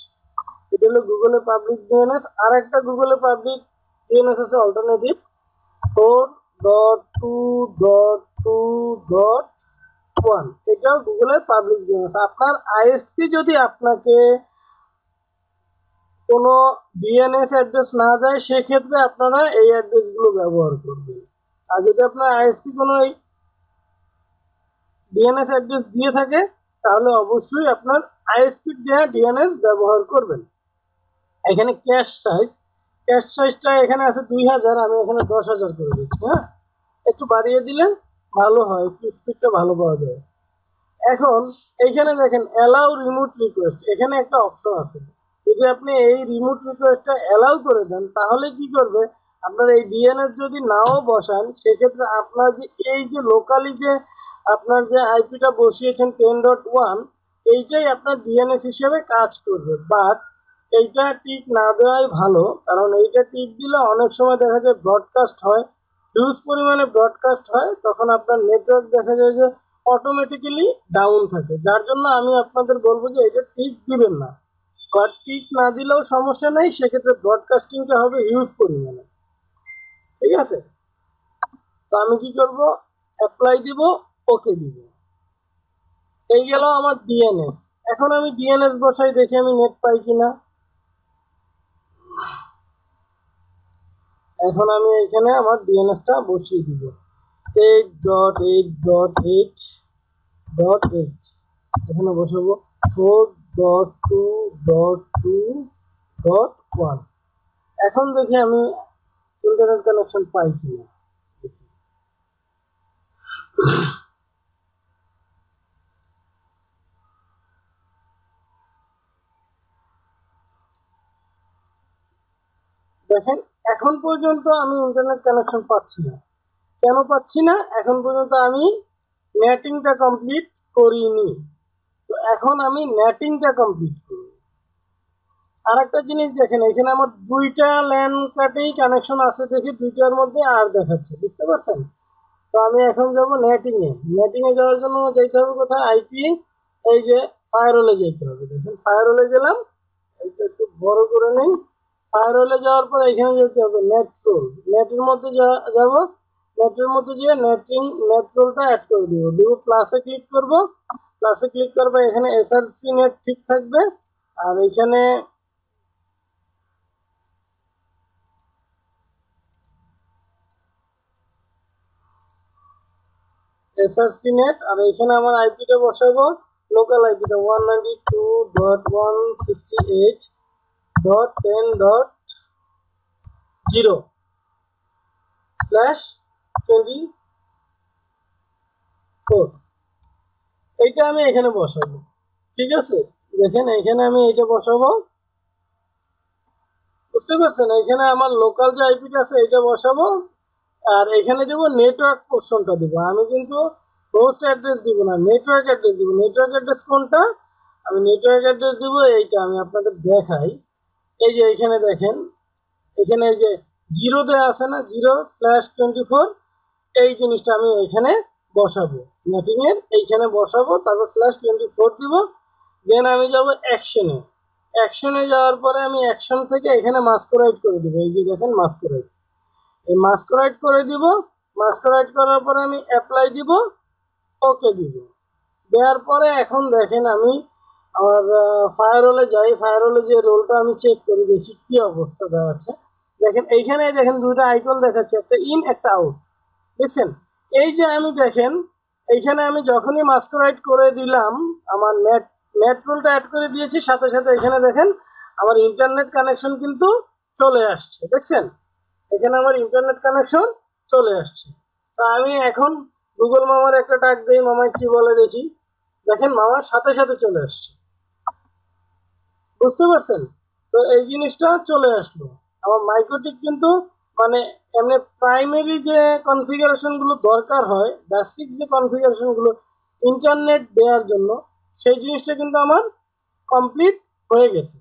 এটা হলো গুগলের পাবলিক ডিএনএস। আর একটা গুগলের পাবলিক ডিএনএস আছে অল্টারনেটিভ 4.2.2.1। এটাও গুগলের পাবলিক ডিএনএস। আপনার আইএসপি যদি আপনাকে কোনো ডিএনএস অ্যাড্রেস না দেয়, সেক্ষেত্রে আপনারা এই অ্যাড্রেসগুলো ব্যবহার করবেন। আর যদি আপনার আইএসপি কোনো ডিএনএস অ্যাড্রেস দিয়ে থাকে, তাহলে অবশ্যই আপনার আইএসপি দেওয়া ডিএনএস ব্যবহার করবেন। এখানে ক্যাশ সাইজটা এখানে আছে 2000, আমি এখানে 10,000 করে দিচ্ছি। হ্যাঁ, একটু বাড়িয়ে দিলে ভালো হয়, একটু স্পিডটা ভালো পাওয়া যায়। এখন এইখানে দেখেন অ্যালাউ রিমোট রিকোয়েস্ট, এখানে একটা অপশন আছে। যদি আপনি এই রিমোট রিকোয়েস্টটা অ্যালাউ করে দেন, তাহলে কি করবে, আপনার এই ডিএনএস যদি নাও বসান, সেক্ষেত্রে আপনার যে এই যে লোকালি যে আপনার যে আইপিটা বসিয়েছেন 10.1, এইটাই আপনার ডিএনএস হিসেবে কাজ করবে। বাট এইটা টিক না দেওয়াই ভালো, কারণ এইটা টিক দিলে অনেক সময় দেখা যায় ব্রডকাস্ট হয়, হিউজ পরিমাণে ব্রডকাস্ট হয়, তখন আপনার নেটওয়ার্ক দেখা যায় যে অটোমেটিক্যালি ডাউন থাকে। যার জন্য আমি আপনাদের বলবো যে এটা টিক দিবেন না। বাট টিক না দিলেও সমস্যা নেই, সেক্ষেত্রে ব্রডকাস্টিংটা হবে হিউজ পরিমাণে। ঠিক আছে, তো আমি কি করব, অ্যাপ্লাই দিব, ওকে দিব। এই গেল আমার ডিএনএস। এখন আমি ডিএনএস বসাই, দেখি আমি নেট পাই কিনা। এখন আমি এখানে আমার ডিএনএসটা বসিয়ে দিব 8.8.8.8। এখানে বসাবো 4.2.2.1। এখন দেখি আমি ইন্টারনেট কানেকশন পাই কিনা। দেখি দেখেন এখন পর্যন্ত আমি ইন্টারনেট কানেকশন পাচ্ছি না। কেন পাচ্ছি না? এখন পর্যন্ত আমি নেটিংটা কমপ্লিট করিনি। তো এখন আমি নেটিংটা কমপ্লিট করব। আর একটা জিনিস দেখেন, এখানে আমার 2টা ল্যান কার্ডেই কানেকশন আছে, দেখি 2টার মধ্যে আর দেখাচ্ছে, বুঝতে পারছেন? তো আমি এখন যাব নেটিংয়ে। নেটিংয়ে যাওয়ার জন্য যেতে হবে কোথায়, আইপি, এই যে ফায়ারওয়ালে যেতে হবে। দেখেন ফায়ারওয়ালে গেলাম, এইটা একটু বড় করে নেই। ফায়ারওয়ালে যাওয়ার পর এখানে যেতে হবে নেট্রোল। নেটের মধ্যে যাব, নেটের মধ্যে যেয়ে নেট্রোলটা অ্যাড করে দিব প্লাসে ক্লিক করব। প্লাসে ক্লিক করবো, এখানে এসআরসি নেট ঠিক থাকবে। আর এখানে এসআরসি নেট, আর এখানে আমার আইপিটা বসাবো, লোকাল আইপিটা 192.168.10.0/24। এইটা আমি এখানে বসাবো। ঠিক আছে, দেখেন এখানে আমি এইটা বসাবো, বুঝতে পারছেন? এখানে আমার লোকাল যে আইপিটা আছে এইটা বসাবো, আর এখানে দেবো নেটওয়ার্ক পোর্শনটা দেবো। আমি কিন্তু হোস্ট অ্যাড্রেস দিব না, নেটওয়ার্ক অ্যাড্রেস দিব। নেটওয়ার্ক অ্যাড্রেস কোনটা? আমি নেটওয়ার্ক অ্যাড্রেস দিব এইটা, আমি আপনাদের দেখাই। এই যে এখানে দেখেন, এখানে এই যে 0 দেওয়া আছে না, 0/24, এই জিনিসটা আমি এখানে বসাবো, নেটিংয়ের এইখানে বসাবো, তারপর /24 দিব। দেন আমি যাব অ্যাকশনে। অ্যাকশনে যাওয়ার পরে আমি অ্যাকশন থেকে এখানে মাস্করাইট করে দেবো। এই যে দেখেন মাস্করাইট, এই মাস্করাইট করে দিব। মাস্করাইট করার পরে আমি অ্যাপ্লাই দিব, ওকে দিব। দেওয়ার পরে এখন দেখেন আমি আমার ফায়ারওয়ালে যাই। ফায়ারওয়ালে যে রোলটা আমি চেক করি, দেখি কি অবস্থা দেখাচ্ছে। দেখেন এইখানে দেখেন 2টা আইকন দেখাচ্ছে, একটা ইন একটা আউট, দেখছেন? এই যে আমি দেখেন এইখানে আমি যখনই মাস্করাইট করে দিলাম, আমার নেট রোলটা অ্যাড করে দিয়েছি, সাথে সাথে এখানে দেখেন আমার ইন্টারনেট কানেকশন কিন্তু চলে আসছে, দেখছেন? এখানে আমার ইন্টারনেট কানেকশন চলে আসছে। তা আমি এখন গুগল মামার একটা ডাক দিই, মামায় কি বলে দেখি। দেখেন মামার সাথে সাথে চলে আসছে, বুঝতে পারছেন? তো এই জিনিসটা চলে আসলো। আমার মাইক্রোটিক কিন্তু মানে এমনি প্রাইমারি যে কনফিগারেশনগুলো দরকার হয়, বেসিক যে কনফিগারেশনগুলো ইন্টারনেট দেওয়ার জন্য, সেই জিনিসটা কিন্তু আমার কমপ্লিট হয়ে গেছে।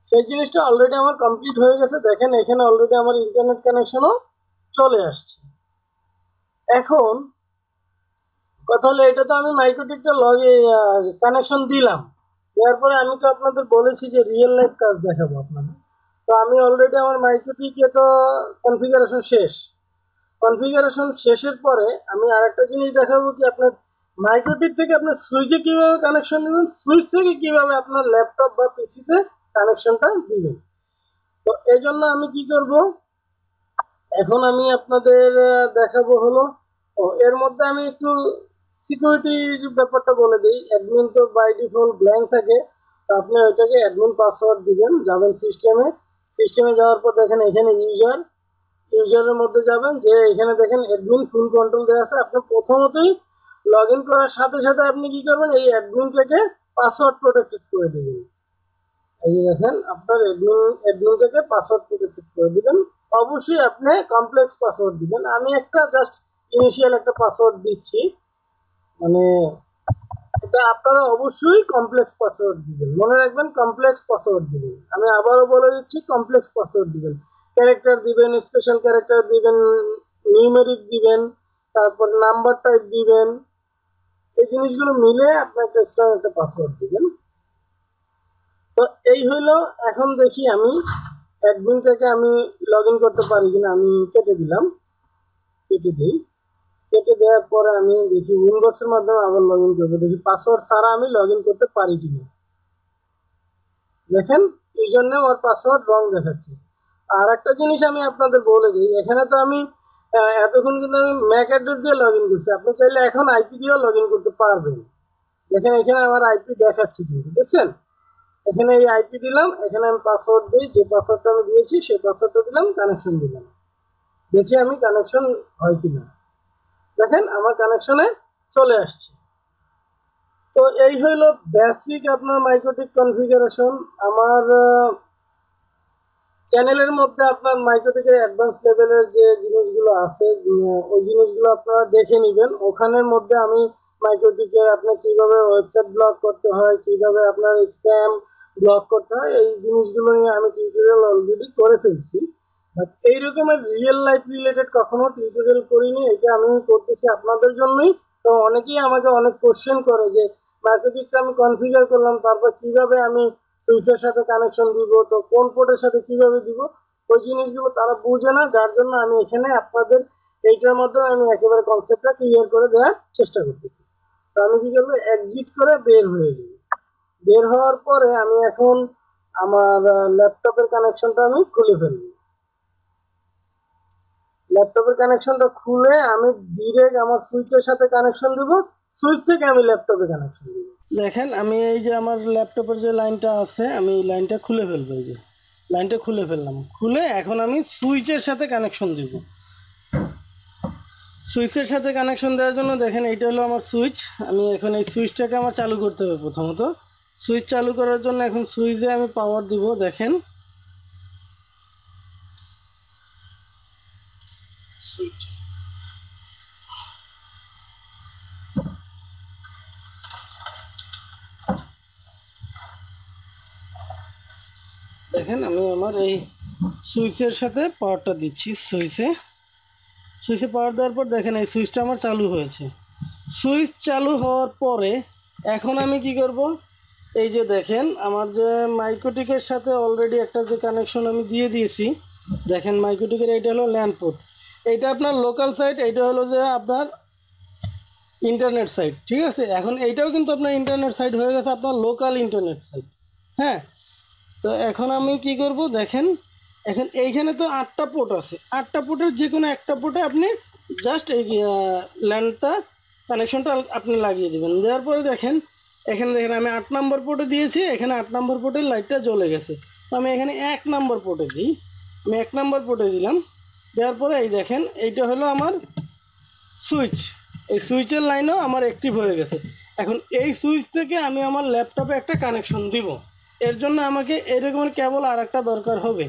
সেই জিনিসটা অলরেডি আমার কমপ্লিট হয়ে গেছে। দেখেন এখানে অলরেডি আমার ইন্টারনেট কানেকশনও চলে আসছে। এখন কথা হলো, এটা তো আমি মাইক্রোটিকটা কানেকশন দিলাম, দেওয়ার পরে আমি তো আপনাদের বলেছি যে রিয়েল লাইফ কাজ দেখাবো আপনাদের। তো আমি অলরেডি আমার মাইক্রোটিকে তো কনফিগারেশন শেষ। কনফিগারেশন শেষের পরে আমি আরেকটা জিনিস দেখাবো কি, আপনার মাইক্রোটিক থেকে আপনার সুইচে কীভাবে কানেকশন দেবেন, সুইচ থেকে কীভাবে আপনার ল্যাপটপ বা পিসিতে কানেকশনটা দিবেন। তো এই জন্য আমি কি করব, এখন আমি আপনাদের দেখাবো হলো, এর মধ্যে আমি একটু সিকিউরিটির ব্যাপারটা বলে দিই। অ্যাডমিন তো বাই ডিফল্ট ব্ল্যাঙ্ক থাকে, তো আপনি ওইটাকে অ্যাডমিন পাসওয়ার্ড দিবেন। যাবেন সিস্টেমে যাওয়ার পর দেখেন এখানে ইউজারের মধ্যে যাবেন, যে এখানে দেখেন অ্যাডমিন ফুল কন্ট্রোল দেওয়া আছে। আপনি প্রথমতই লগ ইন করার সাথে সাথে আপনি কি করবেন, এই অ্যাডমিনটাকে পাসওয়ার্ড প্রোটেক্টেড করে দেবেন। এই যে দেখেন আপনার অ্যাডমিনটাকে পাসওয়ার্ড প্রোটেক্টেড করে দিবেন। অবশ্যই আপনি কমপ্লেক্স পাসওয়ার্ড দিবেন। আমি একটা জাস্ট ইনিশিয়াল একটা পাসওয়ার্ড দিচ্ছি, মানে এটা আপনারা অবশ্যই কমপ্লেক্স পাসওয়ার্ড দিবেন, মনে রাখবেন কমপ্লেক্স পাসওয়ার্ড দিবেন। আমি আবারও বলে দিচ্ছি, কমপ্লেক্স পাসওয়ার্ড দিবেন। ক্যারেক্টার দিবেন, স্পেশাল ক্যারেক্টার দিবেন, নিউমেরিক দিবেন, তারপর নাম্বার টাইপ দিবেন। এই জিনিসগুলো মিলে আপনি একটা স্ট্রং একটা পাসওয়ার্ড দিবেন। তো এই হইলো। এখন দেখি আমি অ্যাডমিনটাকে আমি লগ ইন করতে পারি কিনা। আমি কেটে দিলাম, কেটে দেওয়ার পরে আমি দেখি উইনবক্সের মাধ্যমে আবার লগ ইন করবো, দেখি পাসওয়ার্ড ছাড়া আমি লগ ইন করতে পারি কিনা। দেখেন ইউজার নেম আর পাসওয়ার্ড রং দেখাচ্ছে। আর একটা জিনিস আমি আপনাদের বলে দিই, এখানে তো আমি এতক্ষণ কিন্তু আমি ম্যাক অ্যাড্রেস দিয়ে লগ ইন করছি, আপনি চাইলে এখন আইপি দিয়েও লগ ইন করতে পারবেন। দেখেন এখানে আমার আইপি দেখাচ্ছি কিন্তু, দেখছেন এখানে এই আইপি দিলাম, এখানে আমি পাসওয়ার্ড দিই, যে পাসওয়ার্ডটা আমি দিয়েছি সেই পাসওয়ার্ডটা দিলাম, কানেকশন দিলাম। দেখি আমি কানেকশন হয় কিনা। দেখেন আমার কানেকশনে চলে আসছে। তো এই হইল বেসিক আপনার মাইক্রোটিক কনফিগারেশন। আমার চ্যানেলের মধ্যে আপনার মাইক্রোটিকের অ্যাডভান্স লেভেলের যে জিনিসগুলো আছে, ওই জিনিসগুলো আপনারা দেখে নেবেন। ওখানের মধ্যে আমি মাইক্রোটিকের আপনার কীভাবে ওয়েবসাইট ব্লক করতে হয়, কীভাবে আপনার স্প্যাম ব্লক করতে হয়, এই জিনিসগুলো নিয়ে আমি টিউটোরিয়াল অলরেডি করে ফেলছি। বাট এই রকমের রিয়েল লাইফ রিলেটেড কখনো টিউটোরিয়াল করিনি, এটা আমি করতেছি আপনাদের জন্যই। তো অনেকেই আমাকে অনেক কোশ্চেন করে যে মাইক্রোটিকটা আমি কনফিগার করলাম, তারপর কিভাবে আমি সুইচের সাথে কানেকশন দিব, তো কোন পোর্টের সাথে কিভাবে দিব, ওই জিনিসগুলো তারা বুঝে না। যার জন্য আমি এখানে আপনাদের এইটার মাধ্যমে আমি একেবারে কনসেপ্টটা ক্লিয়ার করে দেওয়ার চেষ্টা করতেছি। তো আমি কি করবো, এক্সিট করে বের হয়ে যাই। বের হওয়ার পরে আমি এখন আমার ল্যাপটপের কানেকশনটা আমি খুলে ফেলবো। ল্যাপটপের কানেকশনটা খুলে আমি ডিরেক্ট আমার সুইচের সাথে কানেকশন দেবো, সুইচ থেকে আমি ল্যাপটপে কানেকশন দেবো। দেখেন আমি এই যে আমার ল্যাপটপের যে লাইনটা আছে, আমি এই লাইনটা খুলে ফেলবো। এই যে লাইনটা খুলে ফেললাম, খুলে এখন আমি সুইচের সাথে কানেকশন দেব। সুইচের সাথে কানেকশন দেওয়ার জন্য দেখেন এইটা হলো আমার সুইচ। আমি এখন এই সুইচটাকে আমার চালু করতে হবে। প্রথমত সুইচ চালু করার জন্য এখন সুইচে আমি পাওয়ার দিব। দেখেন সুইচ, দেখেন আমি আমার এই সুইচের সাথে পাওয়ারটা দিচ্ছি। সুইচে পাওয়ার দেওয়ার পর দেখেন এই সুইচটা আমার চালু হয়েছে। সুইচ চালু হওয়ার পরে এখন আমি কি করব, এই যে দেখেন আমার যে মাইক্রোটিকের সাথে অলরেডি একটা যে কানেকশন আমি দিয়ে দিয়েছি। দেখেন মাইক্রোটিকের এইটা হলো ল্যান্ড পোর্ট, এইটা আপনার লোকাল সাইট, এইটা হলো যে আপনার ইন্টারনেট সাইট। ঠিক আছে, এখন এইটাও কিন্তু আপনার ইন্টারনেট সাইট হয়ে গেছে, আপনার লোকাল ইন্টারনেট সাইট। হ্যাঁ, তো এখন আমি কি করব, দেখেন এখন এইখানে তো 8টা পোর্ট আছে, 8টা পোর্টের যে কোনো একটা পোর্টে আপনি জাস্ট এই ল্যান্ডটা কানেকশনটা আপনি লাগিয়ে দেবেন। দেওয়ার পরে দেখেন এখানে দেখেন আমি 8 নম্বর পোর্টে দিয়েছি, এখানে 8 নম্বর পোর্টের লাইটটা জ্বলে গেছে। তো আমি এখানে 1 নম্বর পোর্টে দিই, আমি 1 নম্বর পোর্টে দিলাম। দেওয়ার পরে এই দেখেন এইটা হলো আমার সুইচ, এই সুইচের লাইনও আমার অ্যাক্টিভ হয়ে গেছে। এখন এই সুইচ থেকে আমি আমার ল্যাপটপে একটা কানেকশন দিব, এর জন্য আমাকে এরকমের কেবল আর একটা দরকার হবে।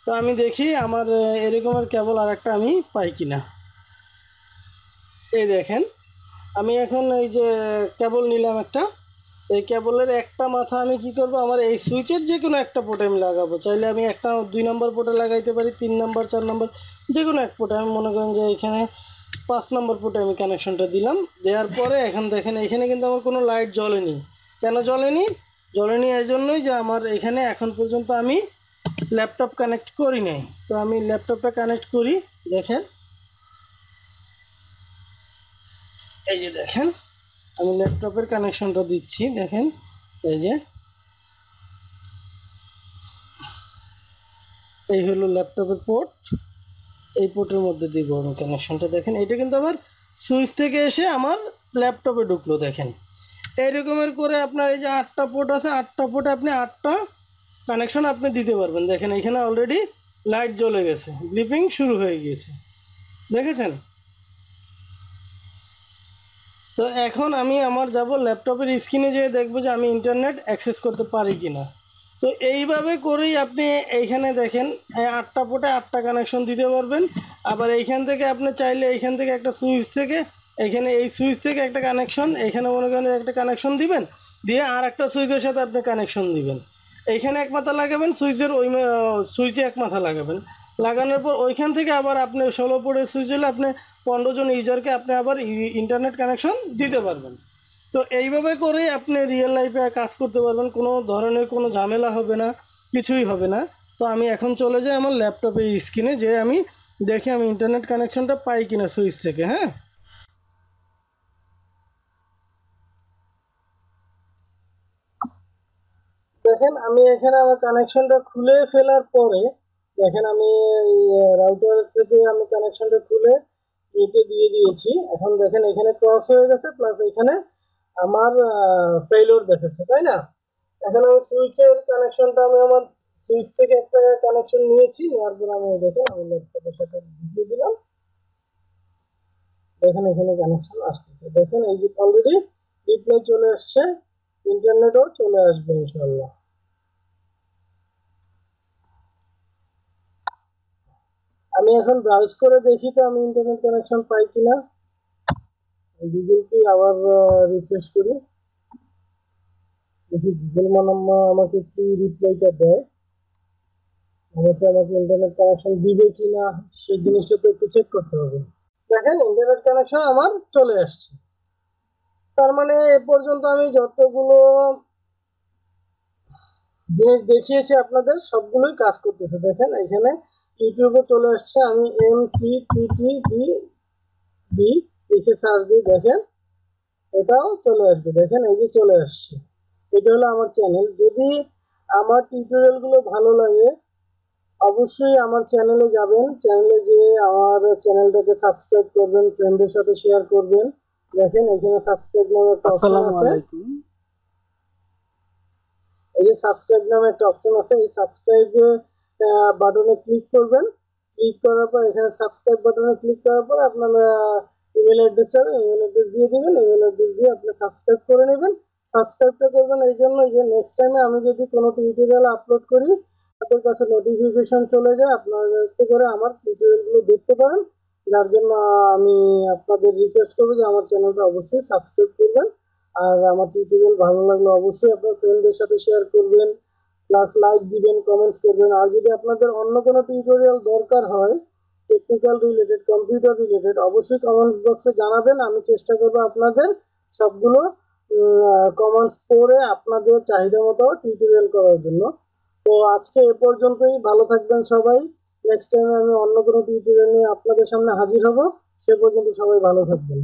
তো আমি দেখি আমার এরকমের কেবল আর একটা আমি পাই কিনা। এই দেখেন আমি এখন এই যে কেবল নিলাম একটা, এই কেবলের একটা মাথা আমি কি করব, আমার এই সুইচের যে কোনো একটা পোর্টে আমি লাগাবো। চাইলে আমি একটা 2 নম্বর পোর্টে লাগাইতে পারি, 3 নম্বর, 4 নম্বর, যে কোনো এক পোর্টে। আমি মনে করেন যে এখানে 5 নম্বর পোর্টে আমি কানেকশনটা দিলাম। দেওয়ার পরে এখন দেখেন এখানে কিন্তু আমার কোনো লাইট জ্বলেনি। কেন জ্বলেনি? জ্বলেনি এই জন্যই যে আমার এখানে এখন পর্যন্ত আমি ল্যাপটপ কানেক্ট করি নাই। তো আমি ল্যাপটপটা কানেক্ট করি। দেখেন এই যে দেখেন আমি ল্যাপটপের কানেকশনটা দিচ্ছি। দেখেন এই যে এই হলো ল্যাপটপের পোর্ট, এই পোর্টের মধ্যে দিব আমি কানেকশনটা। দেখেন এটা কিন্তু আবার সুইচ থেকে এসে আমার ল্যাপটপে ঢুকলো। দেখেন এইরকমের করে আপনার এই যে 8টা পোর্ট আছে, 8টা পোর্টে আপনি 8টা কানেকশন আপনি দিতে পারবেন। দেখেন এখানে অলরেডি লাইট জ্বলে গেছে, ব্লিপিং শুরু হয়ে গিয়েছে, দেখেছেন? তো এখন আমি আমার যাব ল্যাপটপের স্ক্রিনে যেয়ে দেখবো যে আমি ইন্টারনেট অ্যাক্সেস করতে পারি কি না। তো এইভাবে করেই আপনি এইখানে দেখেন 8টা পোর্টে 8টা কানেকশন দিতে পারবেন। আবার এইখান থেকে আপনি চাইলে এইখান থেকে একটা সুইচ থেকে এখানে এই সুইচ থেকে একটা কানেকশন, এখানে মনে করেন একটা কানেকশন দিবেন, দিয়ে আর একটা সুইচের সাথে আপনি কানেকশন দিবেন। এইখানে এক মাথা লাগাবেন, সুইচের ওই সুইচে এক মাথা লাগাবেন। লাগানোর পর ওইখান থেকে আবার আপনি 16 পোর্টের সুইচ হলে আপনি 15 জন ইউজারকে আপনি আবার ইন্টারনেট কানেকশন দিতে পারবেন। তো এইভাবে করেই আপনি রিয়েল লাইফে কাজ করতে পারবেন, কোনো ধরনের কোনো ঝামেলা হবে না, কিছুই হবে না। তো আমি এখন চলে যাই আমার ল্যাপটপের স্ক্রিনে, যে আমি দেখি আমি ইন্টারনেট কানেকশনটা পাই কিনা সুইচ থেকে। হ্যাঁ, দেখেন আমি এখানে আমার কানেকশনটা খুলে ফেলার পরে দেখেন আমি রাউটার থেকে আমি কানেকশনটা খুলে এতে দিয়ে দিয়েছি। এখন দেখেন এখানে ক্রস হয়ে গেছে, প্লাস এখানে আমার ফেইলিওর দেখাচ্ছে, তাই না? এখন আমি সুইচের কানেকশনটা আমি আমার সুইচ থেকে একটা কানেকশন নিয়েছি, নেওয়ার পর আমি দেখেন আমি ল্যাপটপের সাথে ঢুকিয়ে দিলাম। দেখেন এখানে কানেকশন আসতেছে। দেখেন এই যে অলরেডি রিপ্লাই চলে আসছে, ইন্টারনেটও চলে আসবে ইনশাল্লাহ। আমি এখন ব্রাউজ করে দেখি তো আমি ইন্টারনেট কানেকশন পাই কিনা। গুগলকে আবার রিফ্রেশ করি, দেখি গুগল মানাম্মা আমাকে কি রিপ্লাইটা দেয়, আমাকে ইন্টারনেট কানেকশন দিবে কিনা সেই জিনিসটা তো একটু চেক করতে হবে। দেখেন ইন্টারনেট কানেকশন আমার চলে আসছে। তার মানে এ পর্যন্ত আমি যতগুলো জিনিস দেখিয়েছি আপনাদের সবগুলোই কাজ করতেছে। দেখেন এখানে ইউটিউবে চলে আসছে, আমি MCTTBD লিখে সার্চ দিই, দেখেন এটাও চলে আসবে। দেখেন এই যে চলে আসছে, এটা হলো আমার চ্যানেল। যদি আমার টিউটোরিয়ালগুলো ভালো লাগে অবশ্যই আমার চ্যানেলে যাবেন, চ্যানেলে যেয়ে আমার চ্যানেলটাকে সাবস্ক্রাইব করবেন, ফ্রেন্ডদের সাথে শেয়ার করবেন। দেখেন এখানে সাবস্ক্রাইব নামে একটা অপশন আছে, এই যে সাবস্ক্রাইব নামে একটা অপশন আছে, এই সাবস্ক্রাইব বাটনে ক্লিক করবেন। ক্লিক করার পর এখানে সাবস্ক্রাইব বাটনে ক্লিক করার পর আপনার ইমেল অ্যাড্রেস চাবে, ইমেল অ্যাড্রেস দিয়ে দেবেন, ইমেল অ্যাড্রেস দিয়ে আপনি সাবস্ক্রাইব করে নেবেন। সাবস্ক্রাইবটা করবেন এই জন্য যে নেক্সট টাইমে আমি যদি কোনো টিউটোরিয়াল আপলোড করি আপনাদের কাছে নোটিফিকেশন চলে যায়, আপনারা যাতে করে আমার টিউটোরিয়ালগুলো দেখতে পারেন। যার জন্য আমি আপনাদের রিকোয়েস্ট করবো যে আমার চ্যানেলটা অবশ্যই সাবস্ক্রাইব করবেন। আর আমার টিউটোরিয়াল ভালো লাগলে অবশ্যই আপনার ফ্রেন্ডদের সাথে শেয়ার করবেন, প্লাস লাইক দিবেন, কমেন্টস করবেন। আর যদি আপনাদের অন্য কোনো টিউটোরিয়াল দরকার হয় টেকনিক্যাল রিলেটেড, কম্পিউটার রিলেটেড, অবশ্যই কমেন্টস বক্সে জানাবেন। আমি চেষ্টা করবো আপনাদের সবগুলো কমেন্টস পড়ে আপনাদের চাহিদা মতো টিউটোরিয়াল করার জন্য। তো আজকে এ পর্যন্তই, ভালো থাকবেন সবাই। নেক্সট টাইমে আমি অন্য কোনো টিউটোরিয়াল নিয়ে আপনাদের সামনে হাজির হব, সে পর্যন্ত সবাই ভালো থাকবেন।